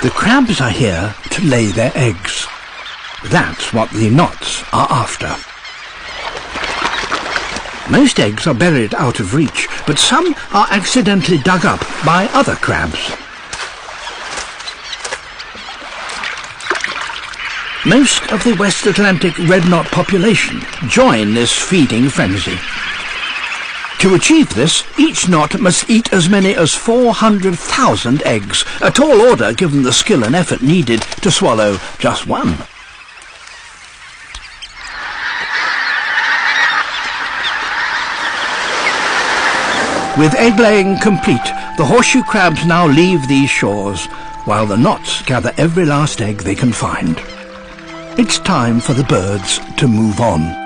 The crabs are here to lay their eggs. That's what the knots are after. Most eggs are buried out of reach, but some are accidentally dug up by other crabs. Most of the West Atlantic red knot population join this feeding frenzy. To achieve this, each knot must eat as many as 400,000 eggs, a tall order given the skill and effort needed to swallow just one. With egg-laying complete, the horseshoe crabs now leave these shores, while the knots gather every last egg they can find. It's time for the birds to move on.